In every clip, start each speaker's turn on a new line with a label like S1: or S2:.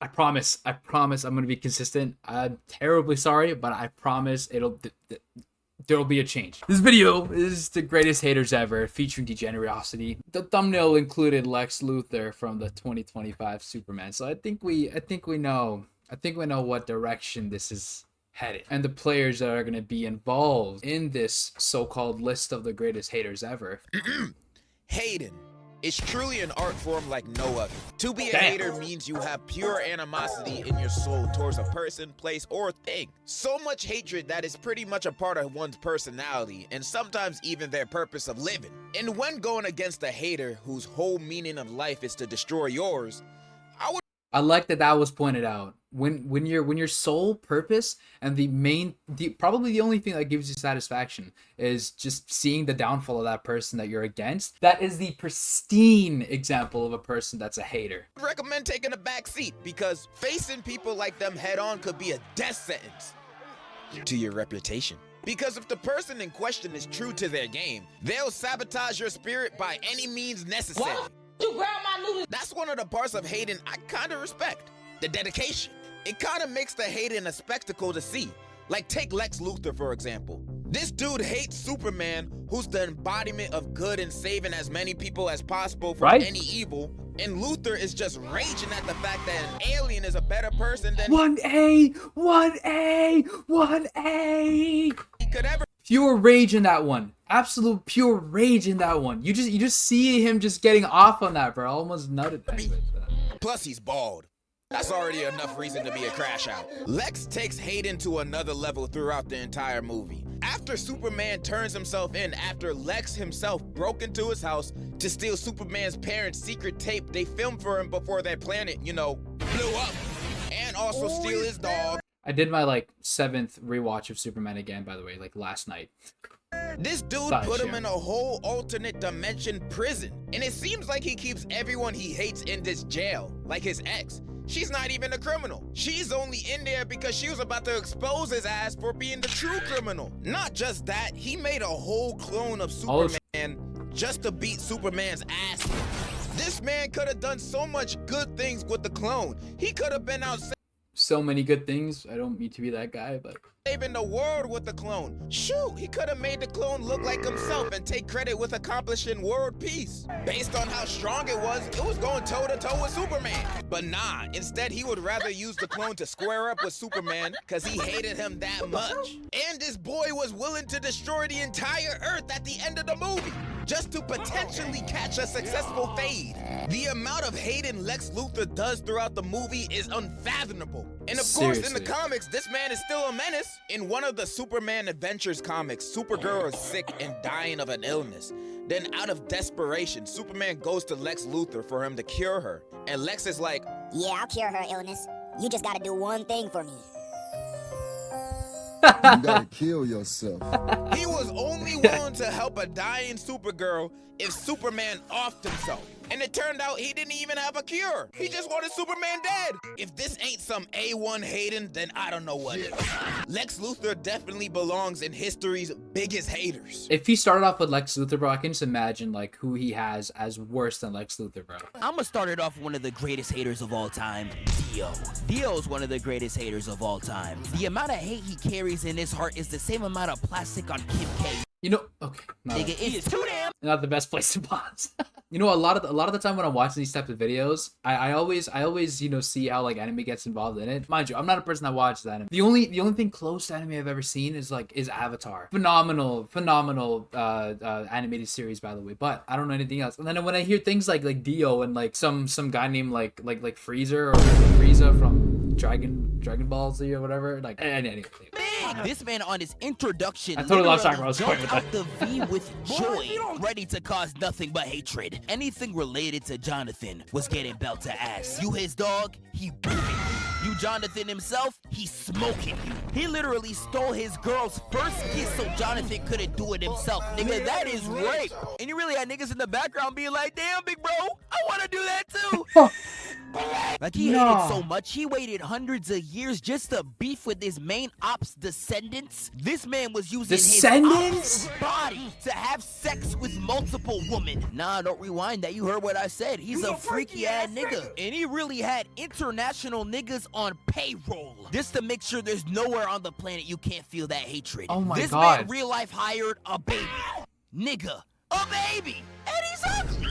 S1: I promise I'm gonna be consistent. I'm terribly sorry, but I promise there'll be a change. This video is the greatest haters ever, featuring degenerosity. The thumbnail included Lex Luthor from the 2025 Superman, so I think we know what direction this is headed, and the players that are gonna be involved in this so-called list of the greatest haters ever.
S2: Hating is truly an art form like no other. To be a hater means you have pure animosity in your soul towards a person, place, or thing. So much hatred that is pretty much a part of one's personality, and sometimes even their purpose of living. And when going against a hater whose whole meaning of life is to destroy yours,
S1: I like that was pointed out. When your sole purpose and probably the only thing that gives you satisfaction is just seeing the downfall of that person that you're against, that is the pristine example of a person that's a hater.
S2: I recommend taking a back seat, because facing people like them head on could be a death sentence to your reputation. Because if the person in question is true to their game, they'll sabotage your spirit by any means necessary. What? You grab my noodles. That's one of the parts of hating I kind of respect. The dedication. It kind of makes the hating a spectacle to see. Like, take Lex Luthor, for example. This dude hates Superman, who's the embodiment of good and saving as many people as possible from any evil. And Luthor is just raging at the fact that an alien is a better person than
S1: 1A.
S2: he could ever.
S1: Pure rage in that one. Absolute pure rage in that one. You just see him just getting off on that, bro. I almost nutted. Anyways,
S2: plus he's bald. That's already enough reason to be a crash out. Lex takes Hayden to another level throughout the entire movie. After Superman turns himself in, after Lex himself broke into his house to steal Superman's parents' secret tape they filmed for him before their planet, blew up, and also steal his dog.
S1: I did my 7th rewatch of Superman again, by the way, last night.
S2: This dude put him in a whole alternate dimension prison, and it seems like he keeps everyone he hates in this jail, like his ex. She's not even a criminal. She's only in there because she was about to expose his ass for being the true criminal. Not just that, he made a whole clone of Superman just to beat Superman's ass. This man could have done so much good things with the clone. He could have been out
S1: so many good things. I don't mean to be that guy, but
S2: saving the world with the clone. Shoot, he could have made the clone look like himself and take credit with accomplishing world peace. Based on how strong it was going toe-to-toe with Superman. But nah, instead he would rather use the clone to square up with Superman because he hated him that much. And this boy was willing to destroy the entire Earth at the end of the movie, just to potentially catch a successful fade. The amount of hating Lex Luthor does throughout the movie is unfathomable. And of course, in the comics, this man is still a menace. In one of the Superman Adventures comics, Supergirl is sick and dying of an illness. Then out of desperation, Superman goes to Lex Luthor for him to cure her. And Lex is like,
S3: yeah, I'll cure her illness. You just gotta do one thing for me.
S4: You gotta kill yourself.
S2: He was only willing to help a dying Supergirl if Superman offed himself. And it turned out he didn't even have a cure. He just wanted Superman dead. If this ain't some A1 hating, then I don't know what is. Lex Luthor definitely belongs in history's biggest haters.
S1: If he started off with Lex Luthor, bro, I can just imagine who he has as worse than Lex Luthor, bro.
S5: I'm gonna start it off with one of the greatest haters of all time, Dio. Dio's one of the greatest haters of all time. The amount of hate he carries in his heart is the same amount of plastic on Kim K.
S1: Okay.
S5: Nigga, it is too damn.
S1: Not the best place to pause. A lot of the time when I'm watching these types of videos, I always see how anime gets involved in it. Mind you, I'm not a person that watches anime. The only thing close to anime I've ever seen is Avatar. Phenomenal animated series, by the way. But I don't know anything else. And then when I hear things like Dio and some guy named like Freezer or Frieza from Dragon Ball Z or whatever, anyway.
S5: This man on his introduction,
S1: I totally lost track where I was going with
S5: out the V with joy, ready to cause nothing but hatred. Anything related to Jonathan was getting belt to ass. You his dog, he booming. You Jonathan himself, he's smoking you. He literally stole his girl's first kiss so Jonathan couldn't do it himself. Nigga, that is rape. And you really had niggas in the background being like, damn, big bro, I want to do that too. Like, he hated so much, he waited hundreds of years just to beef with his main ops descendants. This man was using his ops body to have sex with multiple women. Nah, don't rewind that. You heard what I said. He's a freaky ass nigga. And he really had international niggas on payroll just to make sure there's nowhere on the planet you can't feel that hatred.
S1: Oh my
S5: this
S1: God.
S5: man real life hired a baby. Nigga, a baby. And he's ugly.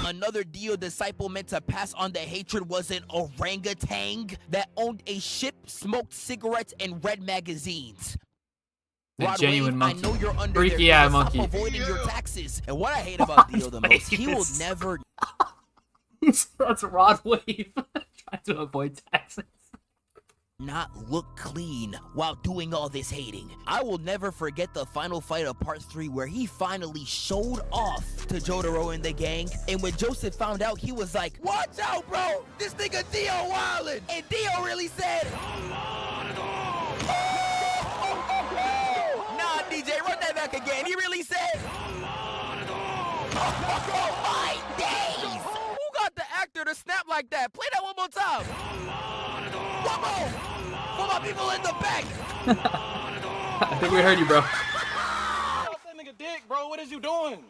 S5: Another Dio disciple meant to pass on the hatred was an orangutan that owned a ship, smoked cigarettes, and read magazines.
S1: A genuine monkey.
S5: I know you're under
S1: Freaky
S5: there.
S1: ass monkey.
S5: Stop avoiding your taxes. And what I hate about Dio the most, he will never...
S1: That's Rod Wave. Trying to avoid taxes.
S5: Not look clean while doing all this hating. I will never forget the final fight of part 3 where he finally showed off to Jotaro and the gang, and when Joseph found out, he was like, watch out, bro, this nigga Dio wildin'. And Dio really said, nah, DJ, run that back again. He really said, oh my days. Who got the actor to snap like that? Play that one more time. One more! For my people in the back!
S1: I think we heard you, bro.
S6: That nigga dick, bro. What is you doing?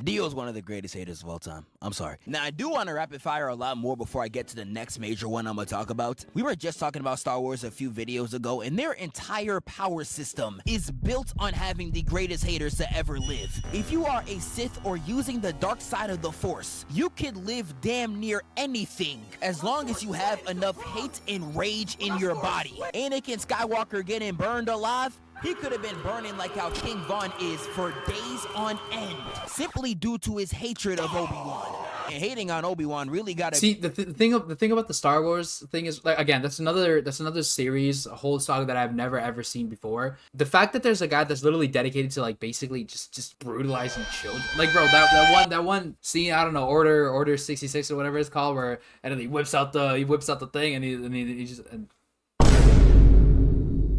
S5: Dio's one of the greatest haters of all time. I'm sorry. Now, I do want to rapid fire a lot more before I get to the next major one I'm going to talk about. We were just talking about Star Wars a few videos ago, and their entire power system is built on having the greatest haters to ever live. If you are a Sith or using the dark side of the Force, you can live damn near anything as long as you have enough hate and rage in your body. Anakin Skywalker getting burned alive? He could have been burning like how King Von is for days on end, simply due to his hatred of Obi-Wan. And hating on Obi-Wan really got to
S1: see the thing about the Star Wars thing is, like, again, that's another series, a whole saga that I've never ever seen before. The fact that there's a guy that's literally dedicated to, like, basically just brutalizing children, like, bro, that one scene, I don't know, Order 66 or whatever it's called, where and then he whips out the thing and he just.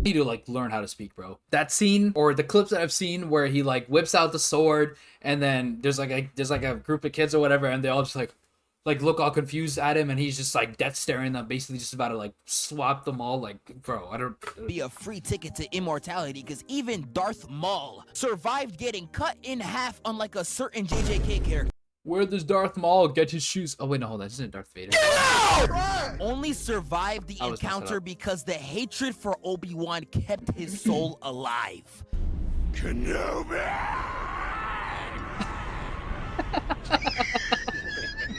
S1: Need to, like, learn how to speak, bro. That scene, or the clips that I've seen where he, like, whips out the sword and then there's like a group of kids or whatever and they all just like look all confused at him and he's just like death staring them, basically just about to like swap them all. Like, bro, I don't
S5: be a free ticket to immortality, because even Darth Maul survived getting cut in half unlike a certain JJK character.
S1: Where does Darth Maul get his shoes? Oh wait, no, hold on, this isn't Darth Vader.
S5: Only survived the encounter because the hatred for Obi-Wan kept his soul alive.
S2: Kenobi!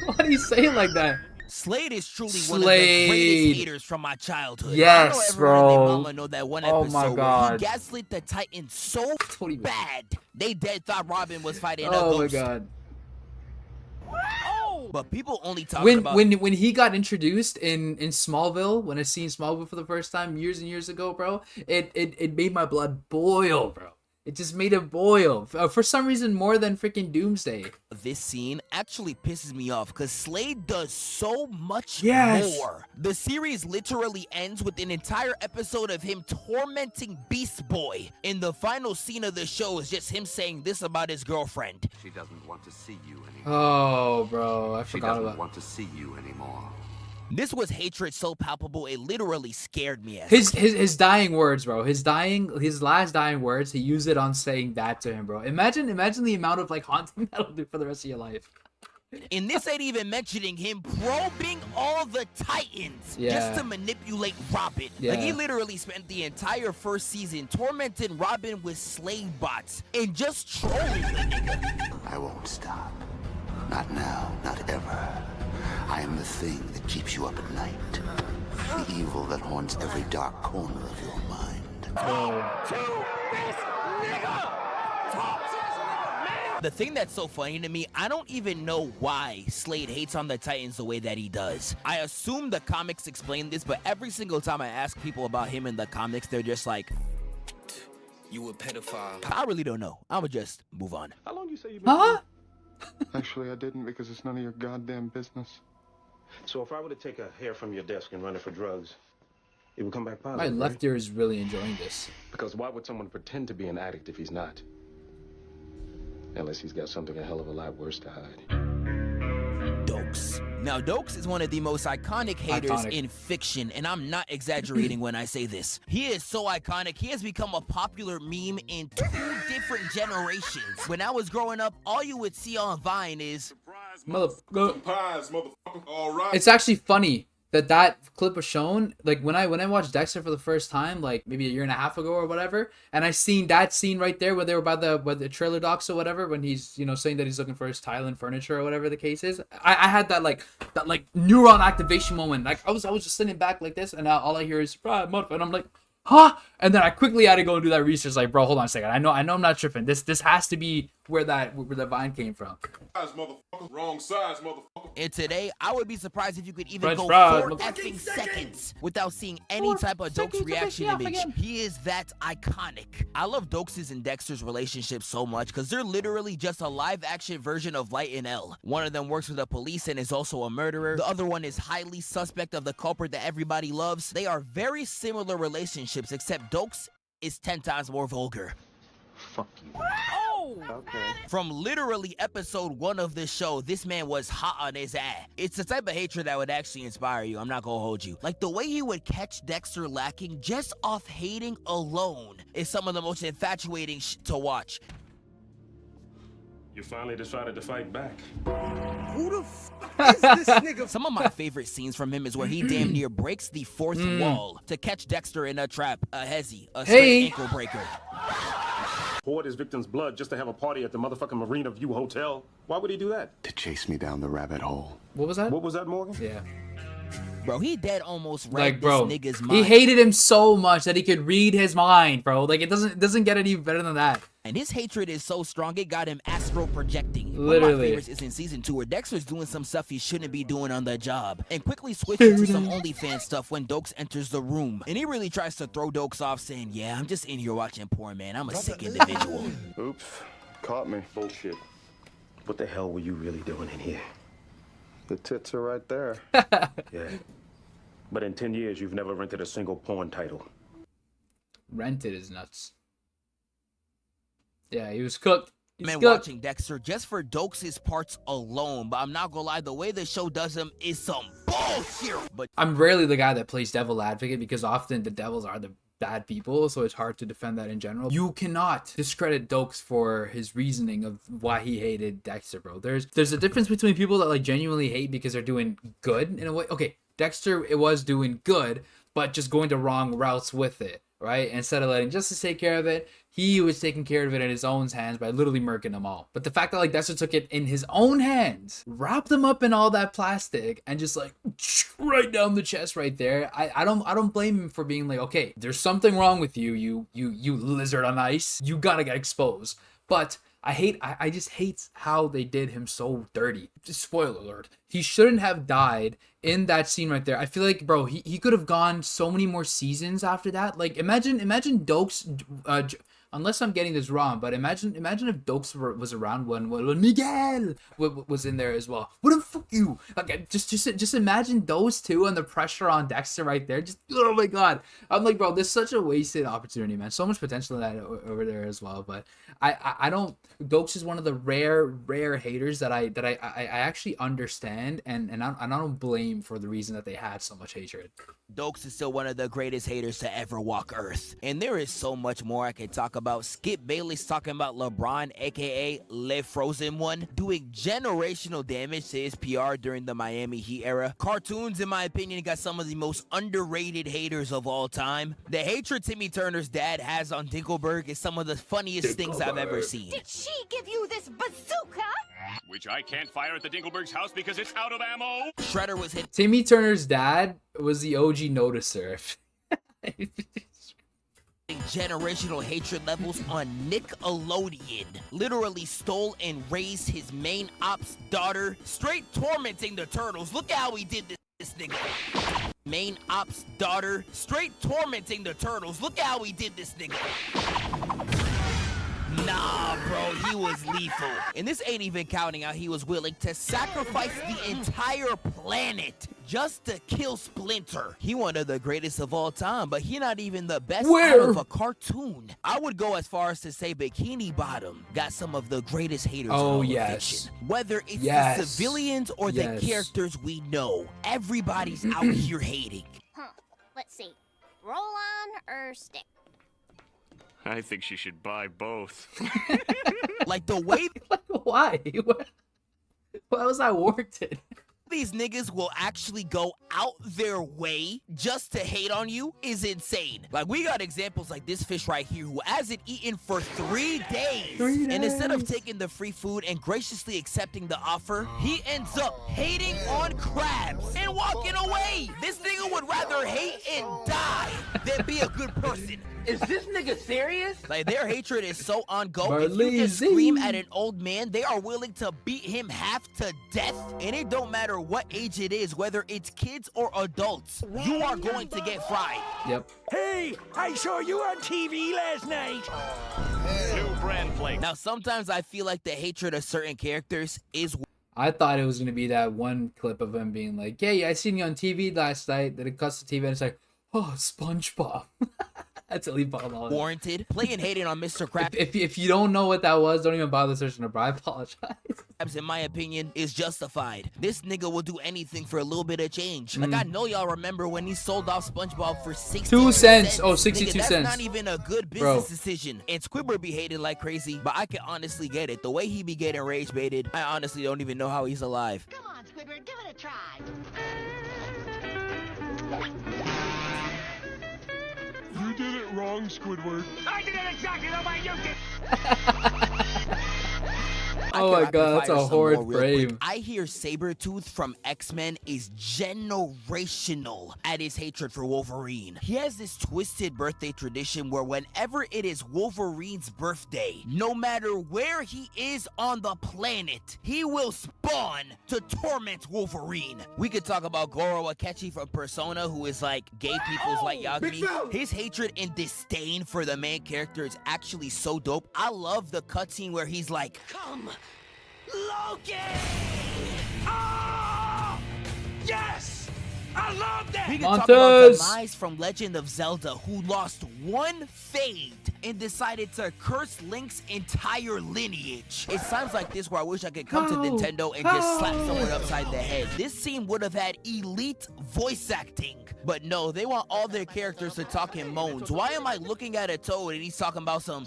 S1: Why do you say it like that?
S5: Slade is truly one of the greatest haters from my childhood.
S1: Yes,
S5: I know
S1: bro.
S5: everyone and their mama know that one
S1: Oh
S5: episode
S1: my God.
S5: where he gaslit the Titans so bad they dead thought Robin was fighting a
S1: Oh my
S5: ghost.
S1: God.
S5: But people only talk about
S1: when he got introduced in Smallville, when I seen Smallville for the first time years and years ago, bro, it made my blood boil, bro. It just made it boil. For some reason, more than freaking Doomsday.
S5: This scene actually pisses me off because Slade does so much more. The series literally ends with an entire episode of him tormenting Beast Boy. And the final scene of the show is just him saying this about his girlfriend.
S7: She doesn't want to see you anymore.
S1: Oh, bro, I
S7: She
S1: forgot
S7: doesn't
S1: about.
S7: want to see you anymore.
S5: This was hatred so palpable it literally scared me.
S1: His dying words, bro. His last dying words. He used it on saying that to him, bro. Imagine the amount of like haunting that'll do for the rest of your life.
S5: And this ain't even mentioning him probing all the Titans just to manipulate Robin. Like, he literally spent the entire first season tormenting Robin with slave bots and just trolling the nigga.
S7: I won't stop. Not now, not ever. I am the thing that keeps you up at night. The evil that haunts every dark corner of your mind.
S5: The thing that's so funny to me, I don't even know why Slade hates on the Titans the way that he does. I assume the comics explain this, but every single time I ask people about him in the comics, they're just like,
S8: you a pedophile.
S5: I really don't know. I would just move on.
S6: How long you say you been?
S1: Huh?
S6: Actually, I didn't, because it's none of your goddamn business.
S9: So if I were to take a hair from your desk and run it for drugs, it would come back
S1: My
S9: positive,
S1: left
S9: right?
S1: ear is really enjoying this.
S9: Because why would someone pretend to be an addict if he's not? Unless he's got something a hell of a lot worse to hide.
S5: Dokes. Now, Dokes is one of the most iconic haters in fiction, and I'm not exaggerating when I say this. He is so iconic, he has become a popular meme in 2 different generations. When I was growing up, all you would see on Vine is
S1: Motherfucker. All right. It's actually funny that clip was shown. Like when I watched Dexter for the first time, like maybe a year and a half ago or whatever, and I seen that scene right there where they were by the trailer docks or whatever, when he's, you know, saying that he's looking for his tile and furniture or whatever the case is. I had that neuron activation moment. Like I was just sitting back like this, and now all I hear is motherfucker, and I'm like, huh? And then I quickly had to go and do that research. Like, bro, hold on a second. I know I'm not tripping. This has to be where the Vine came from.
S10: Wrong size, motherfucker.
S5: And today, I would be surprised if you could even
S1: French
S5: go
S1: fries,
S5: 4 effing seconds without seeing any type of Dokes reaction image. He is that iconic. I love Dokes' and Dexter's relationship so much because they're literally just a live-action version of Light and L. One of them works for the police and is also a murderer. The other one is highly suspect of the culprit that everybody loves. They are very similar relationships, except Dokes is 10 times more vulgar.
S9: Fuck you.
S5: Okay. From literally episode 1 of this show, this man was hot on his ass. It's the type of hatred that would actually inspire you. I'm not gonna hold you. Like the way he would catch Dexter lacking just off hating alone is some of the most infatuating to watch.
S10: You finally decided to fight back.
S11: Who the f is this nigga?
S5: Some of my favorite scenes from him is where he damn near breaks the 4th wall to catch Dexter in a trap, a hezzy, a straight ankle breaker.
S10: Poured his victim's blood just to have a party at the motherfucking Marina View Hotel. Why would he do that?
S7: To chase me down the rabbit hole.
S1: What was that?
S10: What was that, Morgan?
S1: Yeah.
S5: Bro, he dead almost read
S1: Like, bro,
S5: this nigga's mind.
S1: he hated him so much that he could read his mind, bro. Like, it doesn't get any better than that.
S5: And his hatred is so strong, it got him astral projecting.
S1: Literally.
S5: One of my favorites is in season 2, where Dexter's doing some stuff he shouldn't be doing on the job, and quickly switches to some OnlyFans stuff when Dokes enters the room. And he really tries to throw Dokes off, saying, yeah, I'm just in here watching porn, man. I'm a sick individual.
S10: Oops. Caught me. Bullshit.
S9: What the hell were you really doing in here?
S10: The tits are right there.
S9: Yeah. But in 10 years, you've never rented a single porn title.
S1: Rented is nuts. Yeah, he was cooked.
S5: Man, watching Dexter just for Dokes' parts alone, but I'm not gonna lie, the way the show does him is some bullshit. But
S1: I'm rarely the guy that plays devil advocate because often the devils are the bad people, so it's hard to defend that in general. You cannot discredit Dokes for his reasoning of why he hated Dexter, bro. There's a difference between people that like genuinely hate because they're doing good in a way. Okay, Dexter, it was doing good, but just going the wrong routes with it, right? Instead of letting justice take care of it, he was taking care of it in his own hands by literally murking them all. But the fact that like Dexter took it in his own hands, wrapped them up in all that plastic, and just like right down the chest right there, I don't blame him for being like, okay, there's something wrong with you, you lizard on ice, you gotta get exposed. But I just hate how they did him so dirty. Just spoiler alert. He shouldn't have died in that scene right there. I feel like, bro, he could have gone so many more seasons after that. Like, imagine Dokes, unless I'm getting this wrong, but imagine if Dokes was around when Miguel was in there as well. What the fuck you? Like, just imagine those two and the pressure on Dexter right there. Just, oh my god. I'm like, bro, there's such a wasted opportunity, man. So much potential in that over there as well. But I don't. Dokes is one of the rare haters that I actually understand, and I don't blame for the reason that they had so much hatred.
S5: Dokes is still one of the greatest haters to ever walk Earth. And there is so much more I can talk about. Skip Bayless talking about LeBron, aka Le Frozen One, doing generational damage to his PR during the Miami Heat era. Cartoons, in my opinion, got some of the most underrated haters of all time. The hatred Timmy Turner's dad has on Dinkelberg is some of the funniest things I've ever seen.
S12: Did she give you this bazooka?
S13: Which I can't fire at the Dinkelberg's house because it's out of ammo.
S5: Shredder was hit.
S1: Timmy Turner's dad was the OG noticer.
S5: Generational hatred levels on Nickelodeon. Literally stole and raised his main ops daughter, straight tormenting the Turtles. Look at how he did this nigga. Main ops daughter, straight tormenting the Turtles. Look at how he did this nigga. Nah, bro, he was lethal. And this ain't even counting how he was willing to sacrifice the entire planet just to kill Splinter. He one of the greatest of all time, but he not even the best out of a cartoon. I would go as far as to say Bikini Bottom got some of the greatest haters in all of fiction. Whether it's the civilians or the characters we know, everybody's out here hating.
S12: Let's see. Roll on or stick?
S13: I think she should buy both.
S5: Like the way...
S1: Why? Why was that warranted?
S5: These niggas will actually go out their way just to hate on you is insane. Like, we got examples like this fish right here who hasn't eaten for 3 days. And instead of taking the free food and graciously accepting the offer, he ends up hating on crabs and walking away. This nigga would rather hate and die than be a good person.
S14: Is this nigga serious?
S5: Like, their hatred is so on go. If you just scream at an old man, they are willing to beat him half to death. And it don't matter what age it is, whether it's kids or adults, you are going to get fried.
S1: Yep.
S14: Hey, I saw you on TV last night.
S13: New brand plate.
S5: Now, sometimes I feel like the hatred of certain characters is...
S1: I thought it was going to be that one clip of him being like, hey, I seen you on TV last night. Then it cuts the TV and it's like, oh, SpongeBob. That's a leap on all
S5: warranted. Playing hating on Mr. Krabs.
S1: If you don't know what that was, don't even bother searching up. I apologize.
S5: In my opinion, is justified. This nigga will do anything for a little bit of change. Like, I know y'all remember when he sold off SpongeBob for 62
S1: cents. Oh, 62
S5: nigga,
S1: cents.
S5: That's not even a good business decision. And Squidward be hated like crazy, but I can honestly get it. The way he be getting rage baited, I honestly don't even know how he's alive.
S12: Come on, Squidward, give it a try.
S10: You did it wrong, Squidward.
S14: I did it exactly the way you did.
S1: Oh my god, that's a horrid frame.
S5: I hear Sabretooth from X-Men is generational at his hatred for Wolverine. He has this twisted birthday tradition where whenever it is Wolverine's birthday, no matter where he is on the planet, he will spawn to torment Wolverine. We could talk about Goro Akechi from Persona, who is like gay people's like Yagami. His hatred and disdain for the main character is actually so dope. I love the cutscene where he's like, "Come, Loki!"
S14: Oh! Yes! I love that!
S5: We can talk about Demise from Legend of Zelda, who lost one fade and decided to curse Link's entire lineage. It's times like this where I wish I could come to Nintendo and just slap someone upside the head. This scene would have had elite voice acting. But no, they want all their characters to talk in moans. Why am I looking at a Toad and he's talking about some...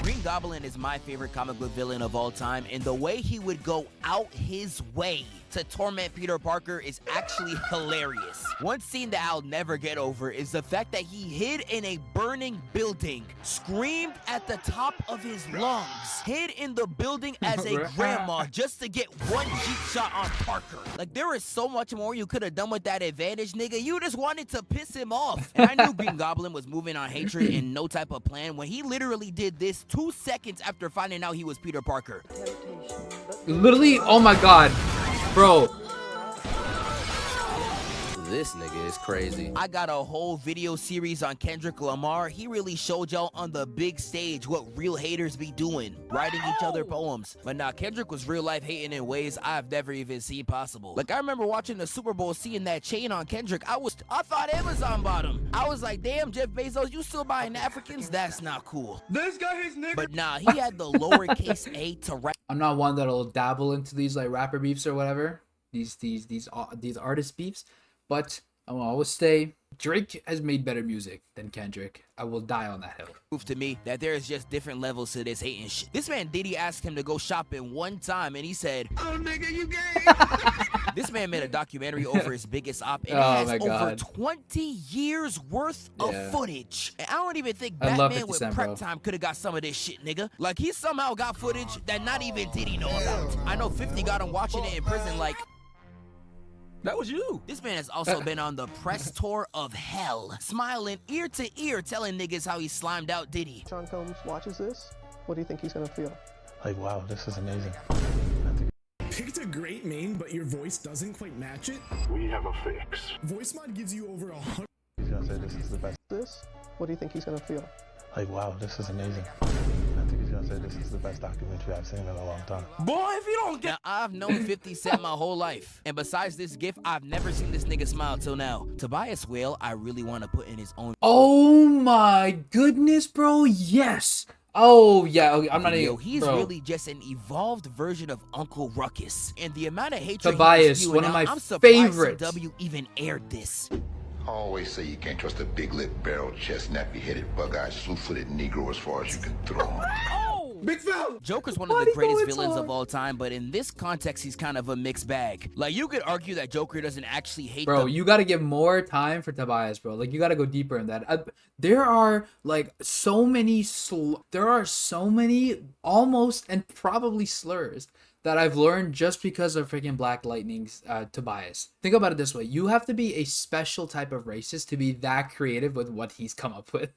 S5: Green Goblin is my favorite comic book villain of all time, and the way he would go out his way to torment Peter Parker is actually hilarious. One scene that I'll never get over is the fact that he hid in a burning building, screamed at the top of his lungs, hid in the building as a grandma just to get one cheap shot on Parker. Like, there is so much more you could have done with that advantage, nigga. You just wanted to piss him off. And I knew Green Goblin was moving on hatred and no type of plan when he literally did this 2 seconds after finding out he was Peter Parker.
S1: Literally, oh my god. Bro.
S15: This nigga is crazy.
S5: I got a whole video series on Kendrick Lamar. He really showed y'all on the big stage what real haters be doing, writing each other poems. But nah, Kendrick was real life hating in ways I've never even seen possible. Like, I remember watching the Super Bowl, seeing that chain on Kendrick. I thought Amazon bought him. I was like, damn, Jeff Bezos, you still buying Africans? That's not cool.
S11: This guy is nigga.
S5: But nah, he had the lowercase a to rap.
S1: I'm not one that'll dabble into these like rapper beefs or whatever. These artist beefs. But I will always say Drake has made better music than Kendrick. I will die on that hill.
S5: Proof to me that there is just different levels to this hating shit. This man Diddy asked him to go shopping one time and he said,
S11: "Oh nigga, you gay."
S5: This man made a documentary over his biggest op and
S1: Oh
S5: it
S1: my
S5: has
S1: God.
S5: over 20 years worth of footage. And I don't even think
S1: I love
S5: Batman
S1: 50
S5: with
S1: Cent,
S5: prep
S1: bro.
S5: time could have got some of this shit, nigga. Like, he somehow got footage that not even Diddy know about. I know 50 got him watching it in prison like,
S6: that was you.
S5: this man has also been on the press tour of hell, smiling ear to ear, telling niggas how he slimed out Diddy.
S16: Sean Combs watches this, what do you think he's gonna feel?
S17: Like, wow, this is amazing.
S18: Picked a great main, but your voice doesn't quite match it?
S10: We have a fix.
S18: Voice mod gives you over 100.
S17: He's gonna say this is the best.
S16: This, what do you think he's gonna feel?
S17: Like, wow, this is amazing. I think he's gonna say this is the best documentary I've seen in a long time.
S5: Boy, if you don't get... Now, I've known 50 Cent my whole life. And besides this gift, I've never seen this nigga smile till now. Tobias Whale, I really want to put in his own...
S1: Oh my goodness, bro. Yes. Oh, yeah. Okay, I'm not even...
S5: He's really just an evolved version of Uncle Ruckus. And the amount of hatred
S1: Tobias, one of my favorites.
S5: CW even aired this.
S7: I always say you can't trust a big-lipped, barrel-chest, nappy-headed, bug-eyed, slew-footed Negro as far as you can throw him.
S11: Big fella!
S5: Joker's one of the greatest villains of all time, but in this context, he's kind of a mixed bag. Like, you could argue that Joker doesn't actually hate
S1: Bro, you gotta give more time for Tobias, bro. Like, you gotta go deeper in that. There are, like, so many almost and probably slurs that I've learned just because of freaking Black Lightning's Tobias. Think about it this way. You have to be a special type of racist to be that creative with what he's come up with.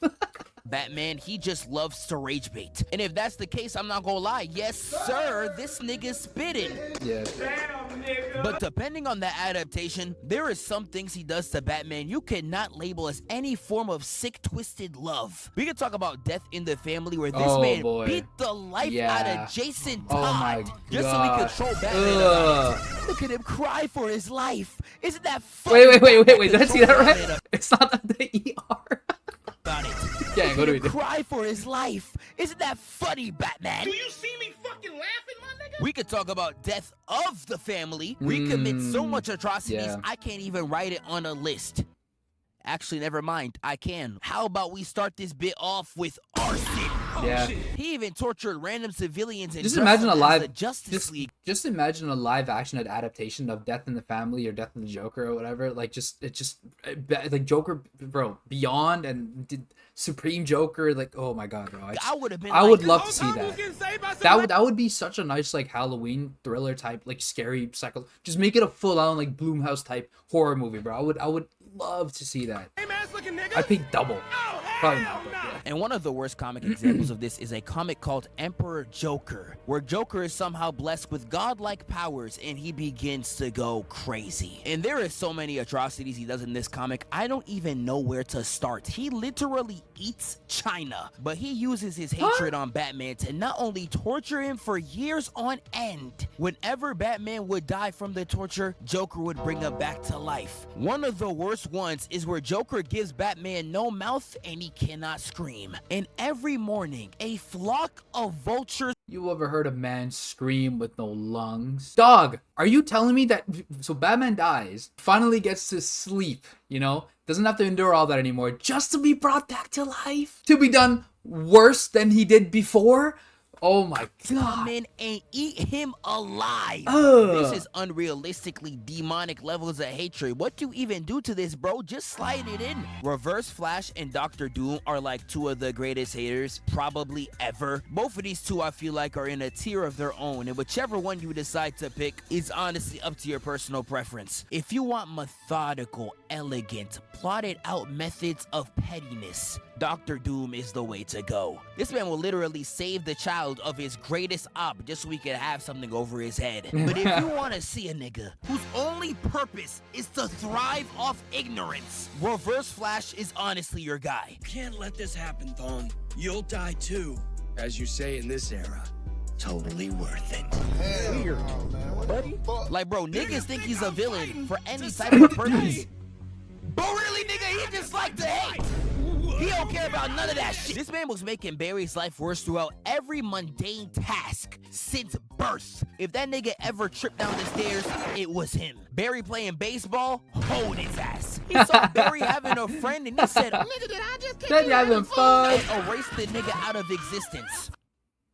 S5: Batman, he just loves to rage bait. And if that's the case, I'm not gonna lie. Yes, sir, this nigga's spitting.
S1: Yeah.
S11: Damn, nigga.
S5: But depending on the adaptation, there is some things he does to Batman you cannot label as any form of sick, twisted love. We could talk about Death in the Family, where this man beat the life out of Jason Todd just so he could troll Batman. Look at him cry for his life. Isn't that funny?
S1: Wait. Did I see that right? It's not the ER.
S5: Got it.
S1: Yeah, go to it.
S5: Cry for his life. Isn't that funny, Batman?
S11: Do you see me fucking laughing, my nigga?
S5: We could talk about Death of the Family. We commit so much atrocities, I can't even write it on a list. Actually, never mind. I can. How about we start this bit off with arson?
S1: Yeah.
S5: He even tortured random civilians and
S1: just imagine a live
S5: League.
S1: Just imagine a live action adaptation of Death in the Family or Death of the Joker or whatever. Like like Joker, bro, Beyond and Supreme Joker. Like, oh my god, bro.
S5: I would have been.
S1: I would love to see that. That would be such a nice like Halloween thriller type, like scary cycle. Just make it a full on like Blumhouse type horror movie, bro. I would love to see that. I paid double. Probably not, but yeah.
S5: And one of the worst comic examples of this is a comic called Emperor Joker, where Joker is somehow blessed with godlike powers and he begins to go crazy. And there is so many atrocities he does in this comic, I don't even know where to start. He literally eats China, but he uses his hatred on Batman to not only torture him for years on end. Whenever Batman would die from the torture, Joker would bring him back to life. One of the worst ones is where Joker gives Batman no mouth and he cannot scream. And every morning, a flock of vultures...
S1: You ever heard a man scream with no lungs? Dog, are you telling me that... So Batman dies, finally gets to sleep, you know? Doesn't have to endure all that anymore, just to be brought back to life? To be done worse than he did before? Oh my god.
S5: Come in and eat him alive. This is unrealistically demonic levels of hatred. What do you even do to this, bro? Just slide it in. Reverse Flash and Dr. Doom are like two of the greatest haters probably ever. Both of these two I feel like are in a tier of their own, and whichever one you decide to pick is honestly up to your personal preference. If you want methodical, elegant, plotted out methods of pettiness, Dr. Doom is the way to go. This man will literally save the child of his greatest op just so he could have something over his head. But if you want to see a nigga whose only purpose is to thrive off ignorance, Reverse Flash is honestly your guy.
S8: Can't let this happen, Thawne. You'll die too. As you say in this era, totally worth it.
S11: Weird. Buddy?
S5: Like, bro, niggas think he's a villain for any type of purpose. But really, nigga, he just like to hate. He don't care about none of that shit. This man was making Barry's life worse throughout every mundane task since birth. If that nigga ever tripped down the stairs, it was him. Barry playing baseball, hold his ass. He saw Barry having a friend and he said, nigga, did I just kick you having fun? And erased the nigga out of existence.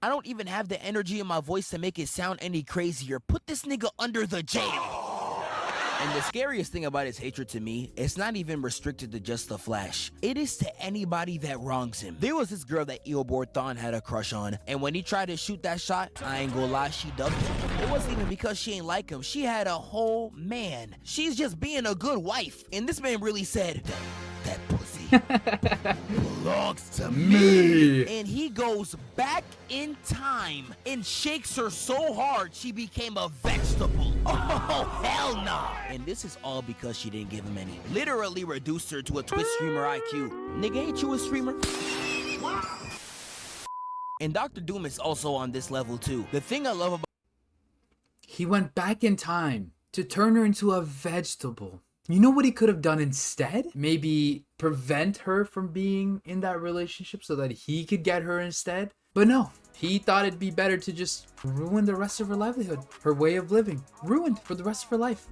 S5: I don't even have the energy in my voice to make it sound any crazier. Put this nigga under the jail. And the scariest thing about his hatred to me, it's not even restricted to just the Flash. It is to anybody that wrongs him. There was this girl that Eobard Thawne had a crush on, and when he tried to shoot that shot, I ain't gonna lie, she dubbed him. It wasn't even because she ain't like him. She had a whole man. She's just being a good wife. And this man really said, that pussy belongs to me. And he goes back in time and shakes her so hard she became a vegetable. Oh, hell nah. And this is all because she didn't give him any. Literally reduced her to a Twitch streamer IQ. Nigga, ain't you a streamer? And Dr. Doom is also on this level too. The thing I love about
S1: He went back in time to turn her into a vegetable. You know what he could have done instead? Maybe prevent her from being in that relationship so that he could get her instead. But no, he thought it'd be better to just ruin the rest of her livelihood, her way of living, ruined for the rest of her life.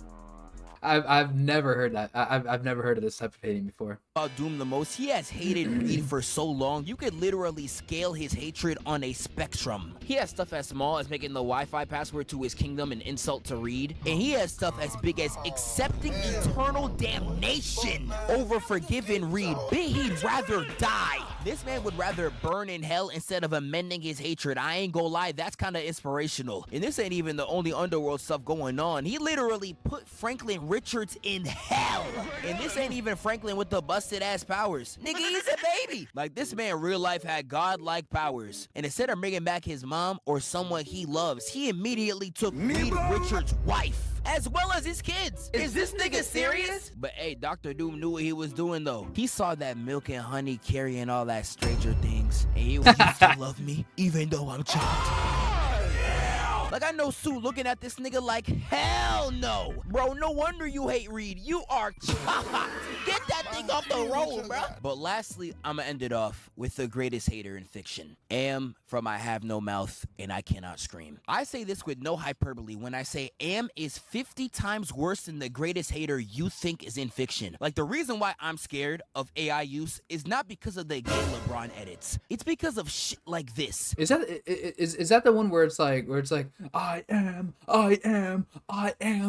S1: I've never heard that. I've never heard of this type of hating before.
S5: Doom the most, he has hated Reed for so long, you could literally scale his hatred on a spectrum. He has stuff as small as making the Wi-Fi password to his kingdom an insult to Reed, and he has stuff as big as accepting eternal damnation over forgiving Reed. But he'd rather die. This man would rather burn in hell instead of amending his hatred. I ain't gonna lie, that's kind of inspirational. And this ain't even the only underworld stuff going on. He literally put Franklin Richards in hell. And this ain't even Franklin with the busted ass powers. Nigga, he's a baby. Like, this man real life had godlike powers. And instead of bringing back his mom or someone he loves, he immediately took Reed Richards' wife, as well as his kids. Is this nigga serious? But hey, Dr. Doom knew what he was doing though. He saw that Milk and Honey carrying all that Stranger Things, and he was used to love me even though I'm chopped. Like, I know Sue looking at this nigga like, hell no. Bro, no wonder you hate Reed. You are chopped. Get that thing off the road, bro. But lastly, I'ma end it off with the greatest hater in fiction. Am from I Have No Mouth and I Cannot Scream. I say this with no hyperbole when I say Am is 50 times worse than the greatest hater you think is in fiction. Like, the reason why I'm scared of AI use is not because of the gay LeBron edits. It's because of shit like this.
S1: Is that the one where it's like I am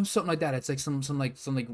S1: something like that? It's like some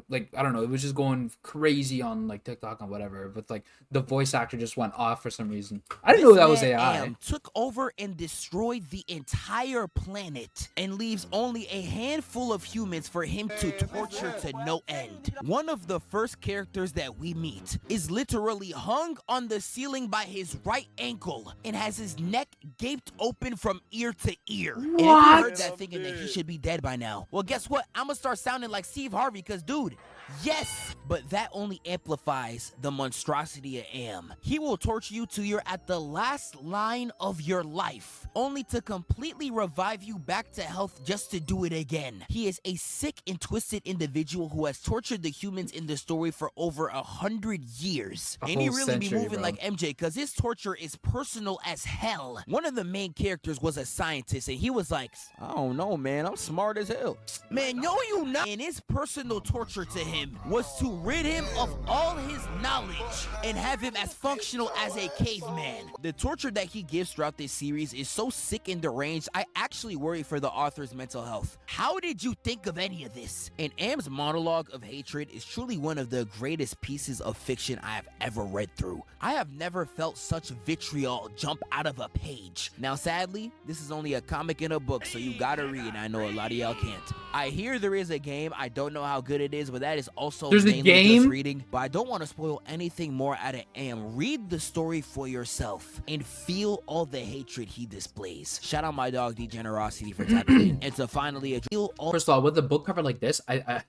S1: like I don't know, it was just going crazy on like TikTok and whatever, but like the voice actor just went off for some reason. I didn't know that was AI.
S5: Took over and destroyed the entire planet and leaves only a handful of humans for him to torture to no end. One of the first characters that we meet is literally hung on the ceiling by his right ankle and has his neck gaped open from ear to ear. And if you heard that thinking that he should be dead by now, well, guess what? I'm gonna start sounding like Steve Harvey, because dude, yes, but that only amplifies the monstrosity of Am. He will torture you till you're at the last line of your life, only to completely revive you back to health just to do it again. He is a sick and twisted individual who has tortured the humans in the story for over 100 years. And he really be moving like MJ, because his torture is personal as hell. One of the main characters was a scientist, and he was like, I don't know, man, I'm smart as hell. Man, no, you not. And his personal torture to him was to rid him of all his knowledge and have him as functional as a caveman. The torture that he gives throughout this series is so sick and deranged, I actually worry for the author's mental health. How did you think of any of this? And Am's monologue of hatred is truly one of the greatest pieces of fiction I have ever read through. I have never felt such vitriol jump out of a page. Now, sadly, this is only a comic in a book, so you gotta read. I know a lot of y'all can't. I hear there is a game. I don't know how good it is, but that is also mainly just reading. But I don't want to spoil anything more out of Am. Read the story for yourself and feel all the hatred he displays. Shout out my dog Degenerosity for tapping in. And to finally
S1: First of all, with a book cover like this, I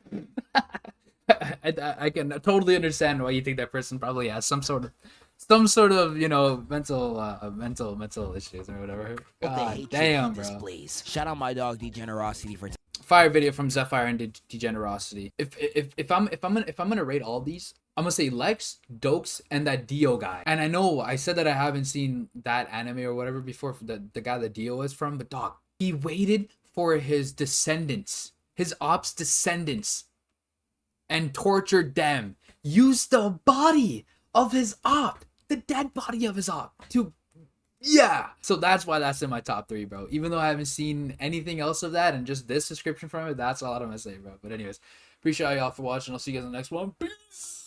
S1: can totally understand why you think that person probably has some sort of you know, mental issues or whatever. God damn, bro.
S5: Displays. Shout out my dog Degenerosity for
S1: fire video from Zephyr and Degenerosity. If I'm gonna rate all these, I'm gonna say Lex, Dokes, and that Dio guy. And I know I said that I haven't seen that anime or whatever before, the guy that Dio is from, but dog, he waited for his descendants, his ops descendants, and tortured them. Used the body of his op, the dead body of his op, to so that's why that's in my top 3, bro. Even though I haven't seen anything else of that and just this description from it, that's all I'm gonna say, bro. But anyways, appreciate y'all for watching. I'll see you guys in the next one. Peace.